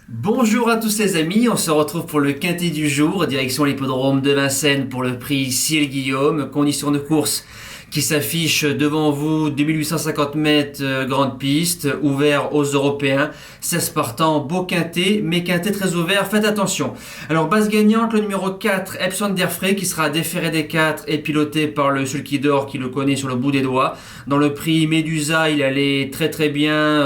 Bonjour à tous les amis, on se retrouve pour le quintet du jour, direction l'hippodrome de Vincennes pour le prix Ciel Guillaume, conditions de course qui s'affiche devant vous, 2850 mètres, grande piste, ouvert aux Européens, 16 partants, beau quintet, mais quintet très ouvert, faites attention. Alors base gagnante, le numéro 4, Epson Derfray, qui sera déféré des 4 et piloté par le Sulky d'Or qui le connaît sur le bout des doigts. Dans le prix Medusa, il allait très bien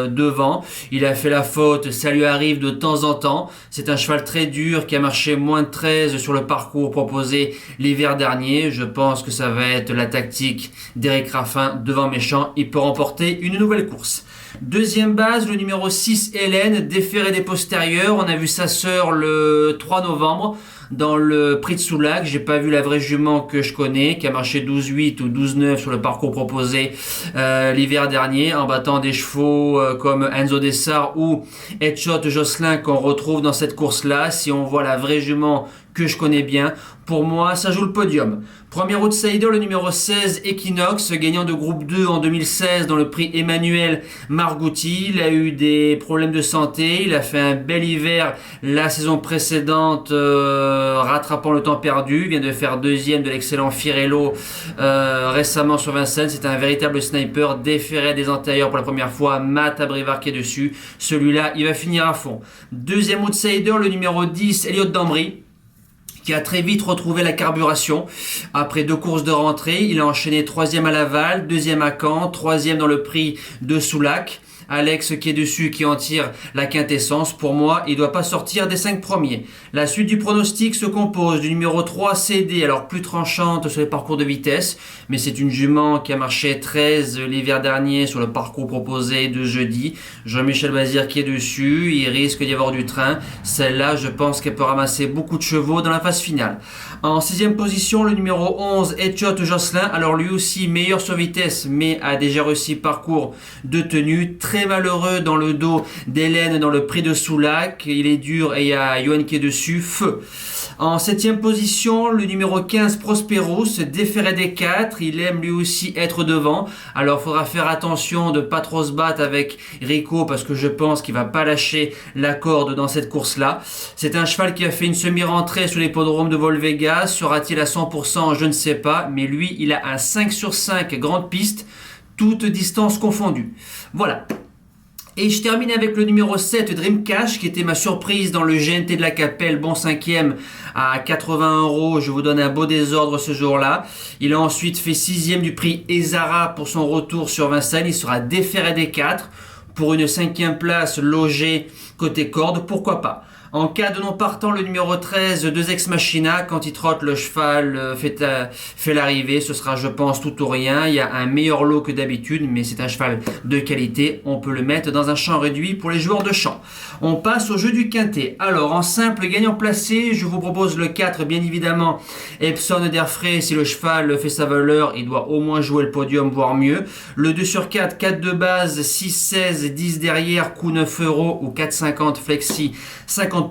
devant, il a fait la faute, ça lui arrive de temps en temps. C'est un cheval très dur qui a marché moins de 13 sur le parcours proposé l'hiver dernier. Je pense que ça va être la tactique d'Éric Raffin devant Méchant. Il peut remporter une nouvelle course. Deuxième base, le numéro 6, Hélène, déféré des postérieurs. On a vu sa sœur le 3 novembre dans le prix de Soulac. J'ai pas vu la vraie jument que je connais, qui a marché 12-8 ou 12-9 sur le parcours proposé l'hiver dernier, en battant des chevaux comme Enzo Dessart ou Headshot Jocelyn qu'on retrouve dans cette course-là. Si on voit la vraie jument que je connais bien, pour moi, ça joue le podium. Premier outsider, le numéro 16, Equinox, gagnant de groupe 2 en 2016 dans le prix Emmanuel Margouti. Il a eu des problèmes de santé, il a fait un bel hiver la saison précédente, rattrapant le temps perdu. Il vient de faire deuxième de l'excellent Firello récemment sur Vincennes. C'est un véritable sniper, déféré des antérieurs pour la première fois, Matt Abrivard qui est dessus. Celui-là, il va finir à fond. Deuxième outsider, le numéro 10, Elliott Dambry, qui a très vite retrouvé la carburation. Après 2 courses de rentrée, il a enchaîné 3e à Laval, 2e à Caen, 3e dans le prix de Soulac. Alex qui est dessus, qui en tire la quintessence. Pour moi, il ne doit pas sortir des 5 premiers. La suite du pronostic se compose du numéro 3, CD, alors plus tranchante sur les parcours de vitesse, mais c'est une jument qui a marché 13 l'hiver dernier sur le parcours proposé de jeudi. Jean-Michel Bazir qui est dessus, il risque d'y avoir du train. Celle-là, je pense qu'elle peut ramasser beaucoup de chevaux dans la phase finale. En 6e position, le numéro 11, Headshot Jocelyn. Alors lui aussi, meilleur sur vitesse, mais a déjà réussi parcours de tenue. Très malheureux dans le dos d'Hélène dans le prix de Soulac. Il est dur et il y a Johan qui est dessus. Feu. En 7e position, le numéro 15, Prosperous, déféré des 4. Il aime lui aussi être devant. Alors il faudra faire attention de ne pas trop se battre avec Rico parce que je pense qu'il ne va pas lâcher la corde dans cette course-là. C'est un cheval qui a fait une semi-rentrée sur l'hippodrome de Volvegas. Sera-t-il à 100%? Je ne sais pas. Mais lui, il a un 5 sur 5 grande piste, toute distance confondue. Voilà. Et je termine avec le numéro 7, Dream Cash, qui était ma surprise dans le GNT de la Capelle, bon 5e à 80 €. Je vous donne un beau désordre ce jour-là. Il a ensuite fait 6e du prix Ezara pour son retour sur Vincennes. Il sera déféré des 4 pour une 5e place logée côté corde, pourquoi pas. En cas de non partant, le numéro 13, Deux Ex Machina, quand il trotte, le cheval fait l'arrivée. Ce sera, je pense, tout ou rien. Il y a un meilleur lot que d'habitude, mais c'est un cheval de qualité. On peut le mettre dans un champ réduit pour les joueurs de champ. On passe au jeu du quintet. Alors, en simple gagnant placé, je vous propose le 4, bien évidemment. Epson Derfray, si le cheval fait sa valeur, il doit au moins jouer le podium, voire mieux. Le 2 sur 4, 4 de base, 6, 16, 10 derrière, coût 9 € ou 4,50 flexi, 50%.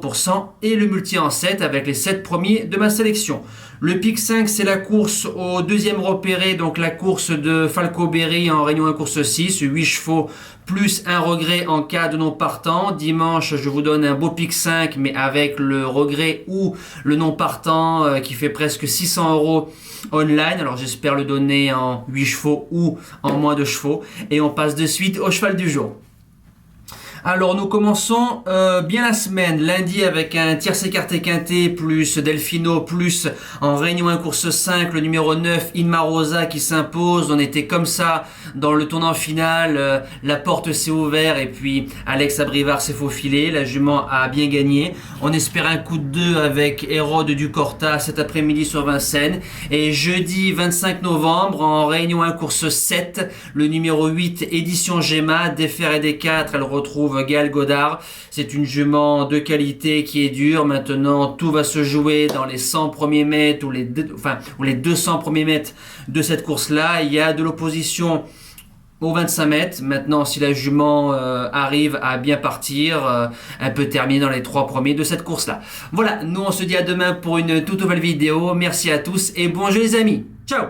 Et le multi en 7 avec les 7 premiers de ma sélection. Le pic 5, c'est la course au deuxième repéré, donc la course de Falco Berry en Réunion 1 course 6, 8 chevaux plus un regret en cas de non partant. Dimanche, je vous donne un beau pic 5, mais avec le regret ou le non partant qui fait presque 600 € online. Alors j'espère le donner en 8 chevaux ou en moins de chevaux. Et on passe de suite au cheval du jour. Alors nous commençons bien la semaine, lundi avec un tiercé écarté quintet plus Delfino plus en Réunion 1 course 5, le numéro 9 Inma Rosa qui s'impose. On était comme ça dans le tournant final, la porte s'est ouverte et puis Alex Abrivard s'est faufilé, la jument a bien gagné. On espère un coup de 2 avec Hérode du Corta cet après-midi sur Vincennes. Et jeudi 25 novembre en Réunion 1 course 7, le numéro 8 Édition Gemma, déféré des 4, elle retrouve Gaël Godard. C'est une jument de qualité qui est dure. Maintenant, tout va se jouer dans les 100 premiers mètres ou les 200 premiers mètres de cette course-là. Il y a de l'opposition aux 25 mètres. Maintenant, si la jument arrive à bien partir, elle peut terminer dans les 3 premiers de cette course-là. Voilà, nous on se dit à demain pour une toute nouvelle vidéo. Merci à tous et bon jeu les amis. Ciao!